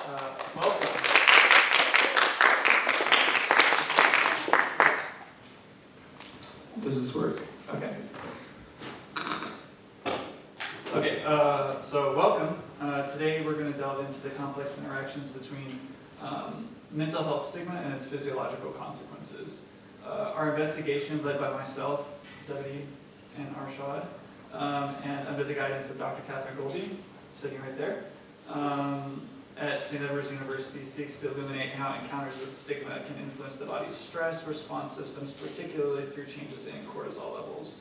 Welcome. Does this work? Okay. Okay, so welcome. Today we're going to delve into the complex interactions between mental health stigma and its physiological consequences. Our investigation, led by myself, Z.Arshad, and under the guidance of Dr. Catherine Goldie, sitting right there, at St. Edward's University, seeks to illuminate how encounters with stigma can influence the body's stress response systems, particularly through changes in cortisol levels.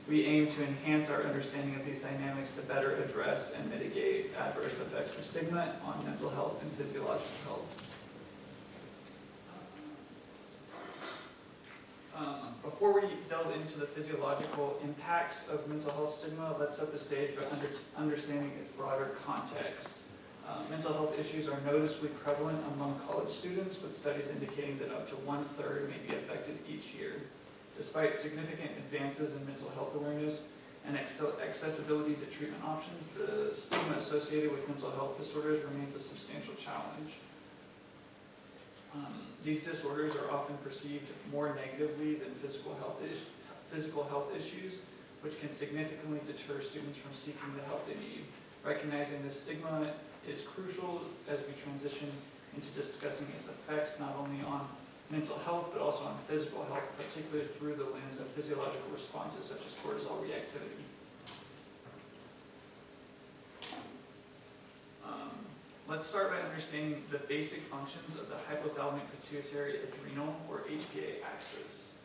We aim to enhance our understanding of these dynamics to better address and mitigate adverse effects of stigma on mental health and physiological health. Before we delve into the physiological impacts of mental health stigma, let's set the stage by understanding its broader context. Mental health issues are noticeably prevalent among college students, with studies indicating that up to 1/3 may be affected each year. Despite significant advances in mental health awareness and accessibility to treatment options, the stigma associated with mental health disorders remains a substantial challenge. These disorders are often perceived more negatively than physical health issues, which can significantly deter students from seeking the help they need. Recognizing this stigma is crucial as we transition into discussing its effects not only on mental health but also on physical health, particularly through the lens of physiological responses such as cortisol reactivity. Let's start by understanding the basic functions of the hypothalamic pituitary adrenal, or HPA axis.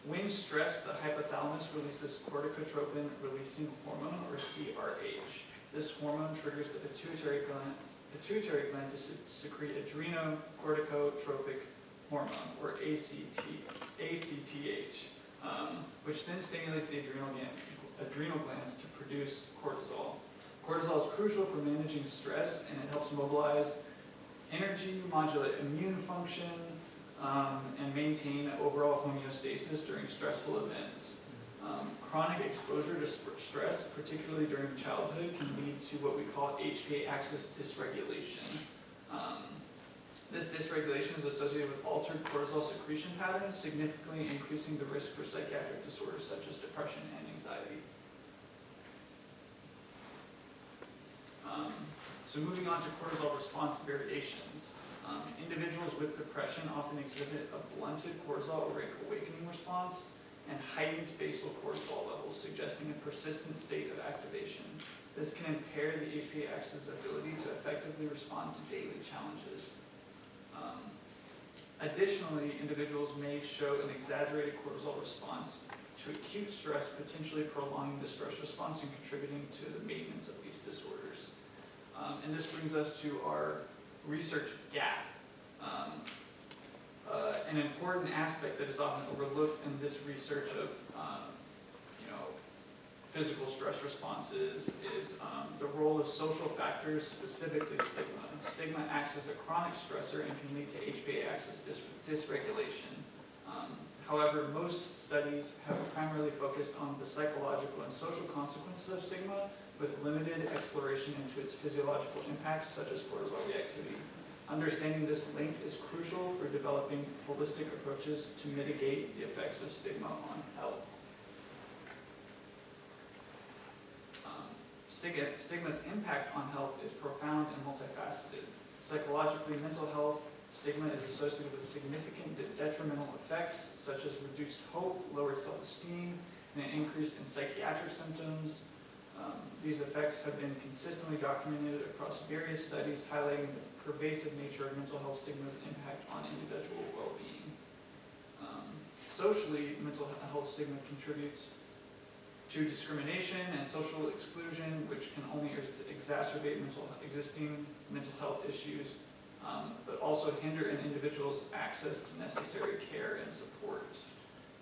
When stressed, the hypothalamus releases corticotropin-releasing hormone, or CRH. This hormone triggers the pituitary gland to secrete adrenocorticotropic hormone, or ACTH, which then stimulates the adrenal glands to produce cortisol. Cortisol is crucial for managing stress, and it helps mobilize energy, modulate immune function, and maintain overall homeostasis during stressful events. Chronic exposure to stress, particularly during childhood, can lead to what we call HPA axis dysregulation. This dysregulation is associated with altered cortisol secretion patterns, significantly increasing the risk for psychiatric disorders such as depression and anxiety. So moving on to cortisol response variations. Individuals with depression often exhibit a blunted cortisol awakening response and heightened basal cortisol levels, suggesting a persistent state of activation. This can impair the HPA axis ability to effectively respond to daily challenges. Additionally, individuals may show an exaggerated cortisol response to acute stress, potentially prolonging the stress response and contributing to the maintenance of these disorders. And this brings us to our research gap. An important aspect that is often overlooked in this research of physical stress responses is the role of social factors, specifically stigma. Stigma acts as a chronic stressor and can lead to HPA axis dysregulation. However, most studies have primarily focused on the psychological and social consequences of stigma, with limited exploration into its physiological impacts, such as cortisol reactivity. Understanding this link is crucial for developing holistic approaches to mitigate the effects of stigma on health. Stigma's impact on health is profound and multifaceted. Psychologically, mental health stigma is associated with significant detrimental effects, such as reduced hope, lowered self-esteem, and an increase in psychiatric symptoms. These effects have been consistently documented across various studies, highlighting the pervasive nature of mental health stigma's impact on individual well-being. Socially, mental health stigma contributes to discrimination and social exclusion, which can only exacerbate existing mental health issues, but also hinder an individual's access to necessary care and support.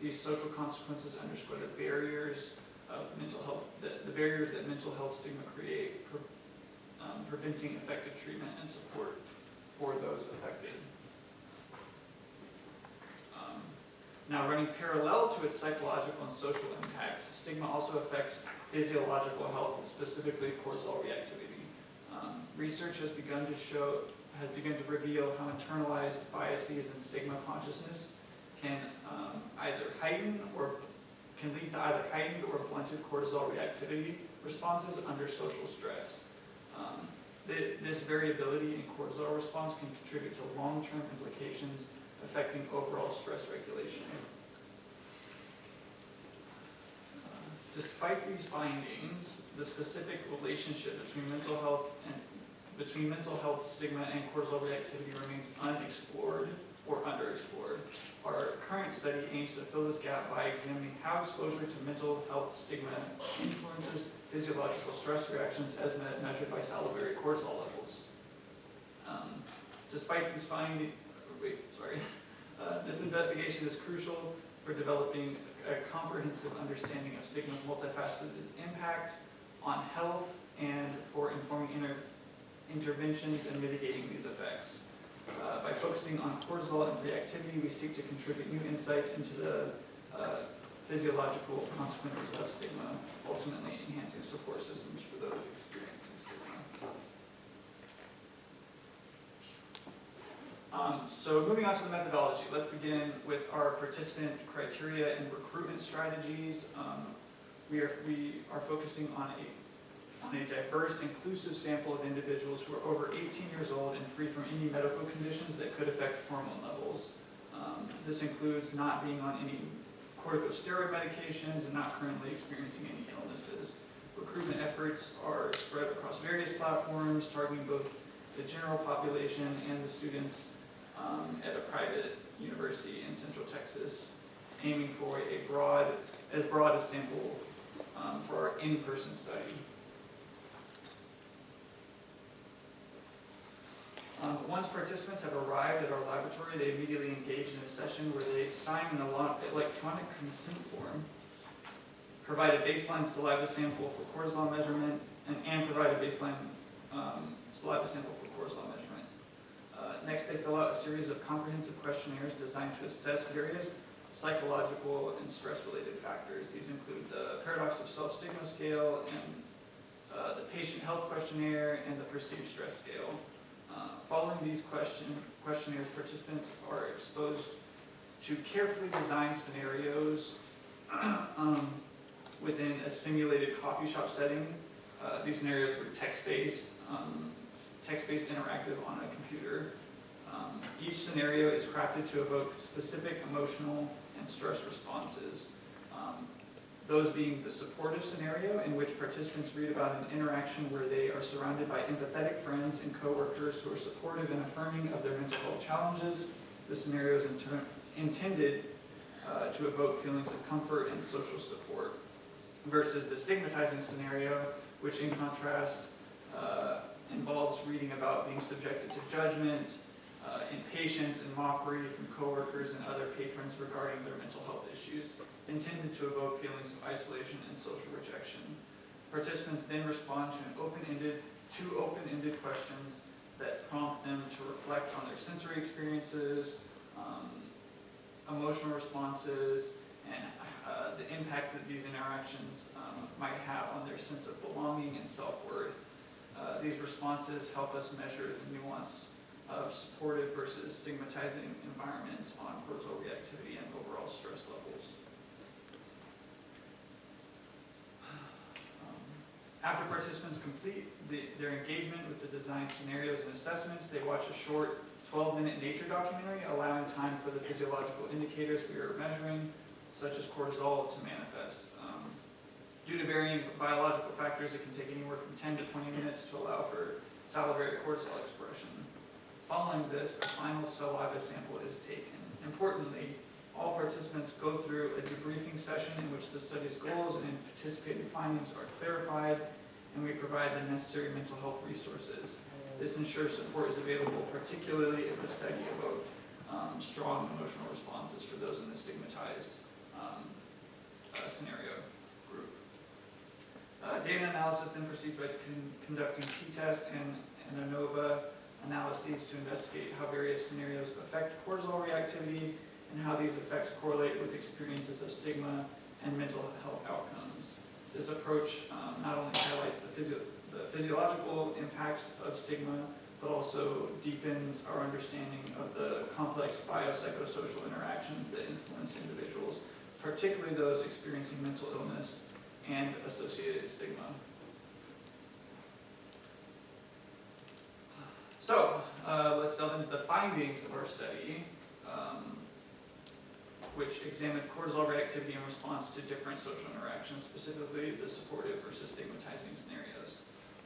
These social consequences underscore the barriers of mental health, the barriers that mental health stigma create, preventing effective treatment and support for those affected. Now, running parallel to its psychological and social impacts, stigma also affects physiological health, specifically cortisol reactivity. research has begun to reveal how internalized biases and stigma consciousness can lead to either heightened or blunted cortisol reactivity responses under social stress. This variability in cortisol response can contribute to long-term implications affecting overall stress regulation. Despite these findings, the specific relationship between mental health, stigma, and cortisol reactivity remains unexplored or underexplored. Our current study aims to fill this gap by examining how exposure to mental health stigma influences physiological stress reactions as measured by salivary cortisol levels. Despite these findings, this investigation is crucial for developing a comprehensive understanding of stigma's multifaceted impact on health and for informing interventions and mitigating these effects. By focusing on cortisol and reactivity, we seek to contribute new insights into the physiological consequences of stigma, ultimately enhancing support systems for those experiencing stigma. So moving on to the methodology, let's begin with our participant criteria and recruitment strategies. We are focusing on a diverse, inclusive sample of individuals who are over 18 years old and free from any medical conditions that could affect hormone levels. This includes not being on any corticosteroid medications and not currently experiencing any illnesses. Recruitment efforts are spread across various platforms, targeting both the general population and the students at a private university in Central Texas, aiming for as broad a sample for our in-person study. Once participants have arrived at our laboratory, they immediately engage in a session where they sign an electronic consent form, provide a baseline saliva sample for cortisol measurement, and provide a baseline saliva sample for cortisol measurement. Next, they fill out a series of comprehensive questionnaires designed to assess various psychological and stress-related factors. These include the paradox of self-stigma scale, and the patient health questionnaire, and the perceived stress scale. Following these questionnaires, participants are exposed to carefully designed scenarios within a simulated coffee shop setting. These scenarios were text-based interactive on a computer. Each scenario is crafted to evoke specific emotional and stress responses. Those being the supportive scenario, in which participants read about an interaction where they are surrounded by empathetic friends and coworkers who are supportive and affirming of their mental health challenges. The scenario is intended to evoke feelings of comfort and social support, versus the stigmatizing scenario, which in contrast involves reading about being subjected to judgment, impatience and mockery from coworkers and other patrons regarding their mental health issues, intended to evoke feelings of isolation and social rejection. Participants then respond to two open-ended questions that prompt them to reflect on their sensory experiences, emotional responses, and the impact that these interactions might have on their sense of belonging and self-worth. These responses help us measure the nuance of supportive versus stigmatizing environments on cortisol reactivity and overall stress levels. After participants complete their engagement with the designed scenarios and assessments, they watch a short 12-minute nature documentary, allowing time for the physiological indicators we are measuring, such as cortisol, to manifest. Due to varying biological factors, it can take anywhere from 10 to 20 minutes to allow for salivary cortisol expression. Following this, a final saliva sample is taken. Importantly, all participants go through a debriefing session in which the study's goals and anticipated findings are clarified, and we provide the necessary mental health resources. This ensures support is available, particularly if the study evoked strong emotional responses for those in the stigmatized scenario group. Data analysis then proceeds by conducting t-tests and ANOVA analyses to investigate how various scenarios affect cortisol reactivity and how these effects correlate with experiences of stigma and mental health outcomes. This approach not only highlights the the physiological impacts of stigma, but also deepens our understanding of the complex biopsychosocial interactions that influence individuals, particularly those experiencing mental illness and associated stigma. So, let's delve into the findings of our study, which examined cortisol reactivity in response to different social interactions, specifically the supportive versus stigmatizing scenarios.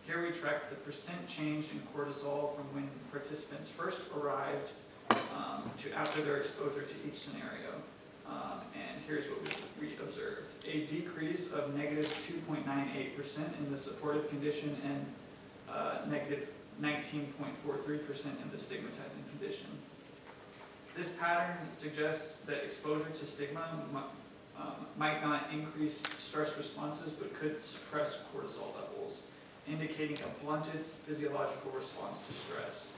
Here we tracked the percent change in cortisol from when participants first arrived to after their exposure to each scenario. And here's what we observed. A decrease of negative 2.98% in the supportive condition and negative 19.43% in the stigmatizing condition. This pattern suggests that exposure to stigma might not increase stress responses, but could suppress cortisol levels, indicating a blunted physiological response to stress.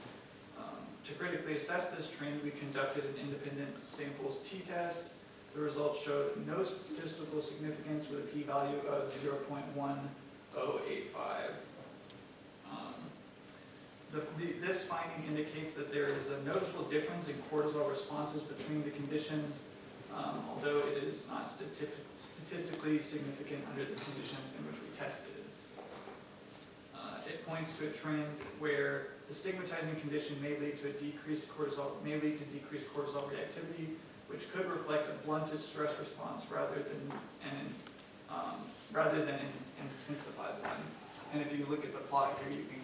To critically assess this trend, we conducted an independent samples t-test. The results showed no statistical significance with a p-value of 0.1085. This finding indicates that there is a notable difference in cortisol responses between the conditions, although it is not statistically significant under the conditions in which we tested. It points to a trend where the stigmatizing condition may lead to decreased cortisol reactivity, which could reflect a blunted stress response rather than an intensified one. And if you look at the plot here, you can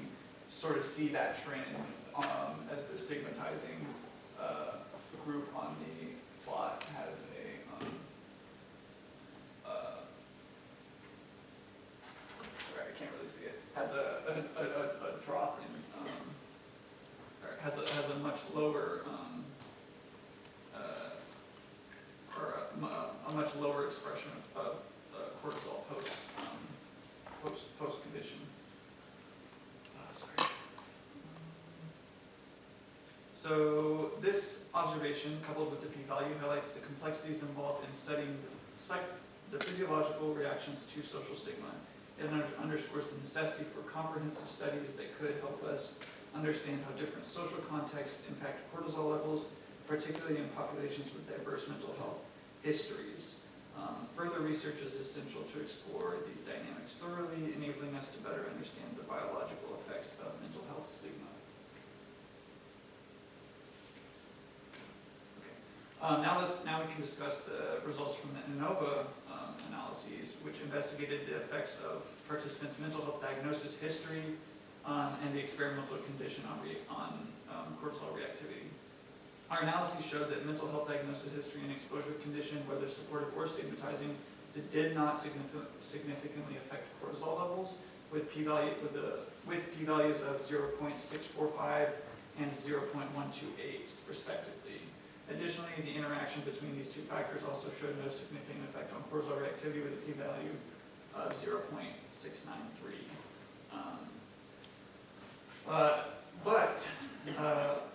sort of see that trend as the stigmatizing group on the plot has sorry, I can't really see it, has a drop in, or has a much lower, a much lower expression of cortisol post condition. Sorry. So this observation, coupled with the p-value, highlights the complexities involved in studying the physiological reactions to social stigma. It underscores the necessity for comprehensive studies that could help us understand how different social contexts impact cortisol levels, particularly in populations with diverse mental health histories. Further research is essential to explore these dynamics thoroughly, enabling us to better understand the biological effects of mental health stigma. Okay. Now we can discuss the results from the ANOVA analyses, which investigated the effects of participants' mental health diagnosis history and the experimental condition on cortisol reactivity. Our analyses showed that mental health diagnosis history and exposure condition, whether supportive or stigmatizing, did not significantly affect cortisol levels, with p-values of 0.645 and 0.128, respectively. Additionally, the interaction between these two factors also showed no significant effect on cortisol reactivity, with a p-value of 0.693.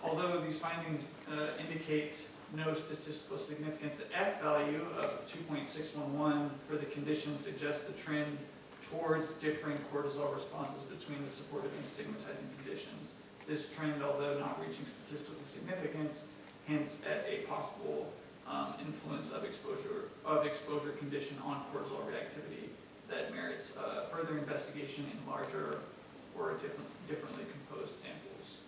Although these findings indicate no statistical significance, the f-value of 2.611 for the condition suggests the trend towards differing cortisol responses between the supportive and stigmatizing conditions. This trend, although not reaching statistical significance, hints at a possible influence of exposure condition on cortisol reactivity that merits further investigation in larger or differently composed samples.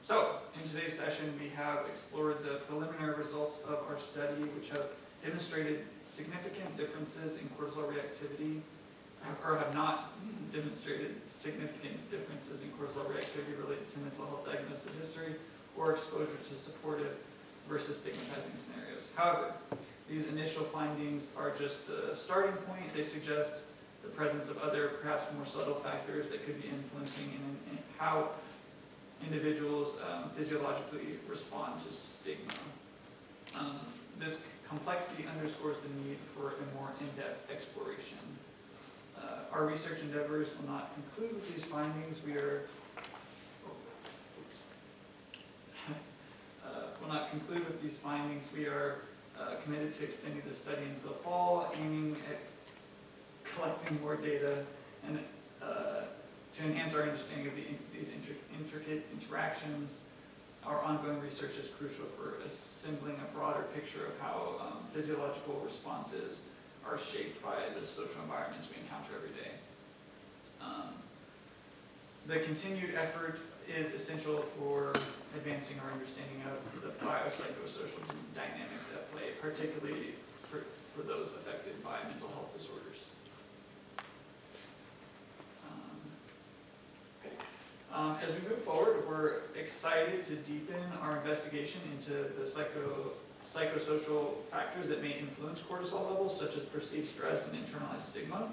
So, in today's session, we have explored the preliminary results of our study, which have demonstrated significant differences in cortisol reactivity, or have not demonstrated significant differences in cortisol reactivity related to mental health diagnosis history or exposure to supportive versus stigmatizing scenarios. However, these initial findings are just the starting point. They suggest the presence of other, perhaps more subtle factors that could be influencing in how individuals physiologically respond to stigma. This complexity underscores the need for a more in-depth exploration. Our research endeavors will not conclude with these findings. We are committed to extending the study into the fall, aiming at collecting more data and to enhance our understanding of these intricate interactions. Our ongoing research is crucial for assembling a broader picture of how physiological responses are shaped by the social environments we encounter every day. The continued effort is essential for advancing our understanding of the biopsychosocial dynamics at play, particularly for those affected by mental health disorders. As we move forward, we're excited to deepen our investigation into the psychosocial factors that may influence cortisol levels, such as perceived stress and internalized stigma.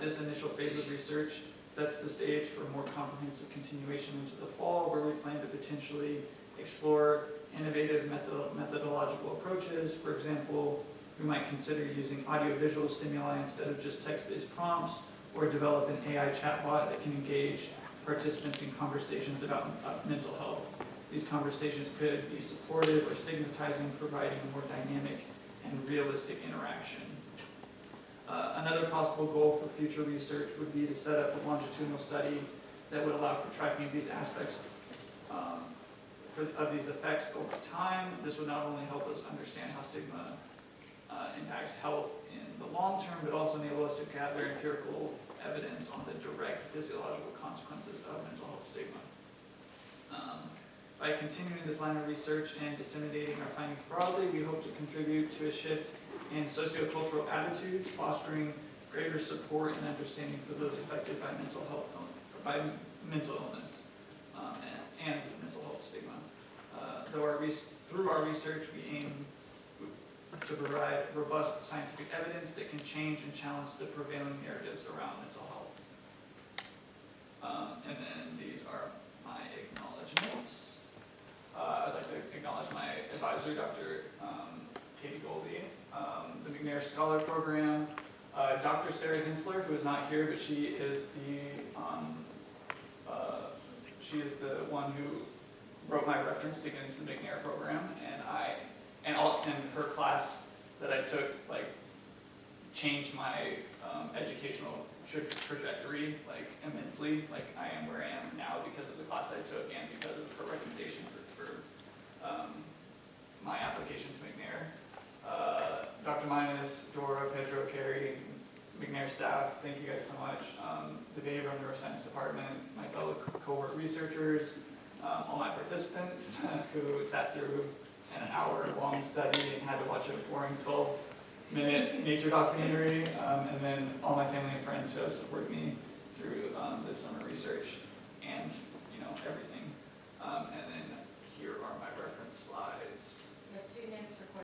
This initial phase of research sets the stage for a more comprehensive continuation into the fall, where we plan to potentially explore innovative methodological approaches. For example, we might consider using audiovisual stimuli instead of just text-based prompts, or develop an AI chatbot that can engage participants in conversations about mental health. These conversations could be supportive or stigmatizing, providing a more dynamic and realistic interaction. Another possible goal for future research would be to set up a longitudinal study that would allow for tracking these aspects of these effects over time. This would not only help us understand how stigma impacts health in the long term, but also enable us to gather empirical evidence on the direct physiological consequences of mental health stigma. By continuing this line of research and disseminating our findings broadly, we hope to contribute to a shift in sociocultural attitudes, fostering greater support and understanding for those affected by mental illness and mental health stigma. Through our research, we aim to provide robust scientific evidence that can change and challenge the prevailing narratives around mental health. And then these are my acknowledgements. I'd like to acknowledge my advisor, Dr. Katie Goldie, the McNair Scholar Program, Dr. Sarah Hensler, who is not here, but she is the one who wrote my reference to get into the McNair program, and her class that I took changed my educational trajectory immensely. I am where I am now because of the class I took and because of her recommendation for my application to McNair. Dr. Minus, Dora, Pedro, Carey, McNair staff, thank you guys so much. The Behavioral Neuroscience Department, my fellow cohort researchers, all my participants who sat through an hour-long study and had to watch a boring 12-minute nature documentary, and then all my family and friends who have supported me through this summer research and everything. And then here are my reference slides.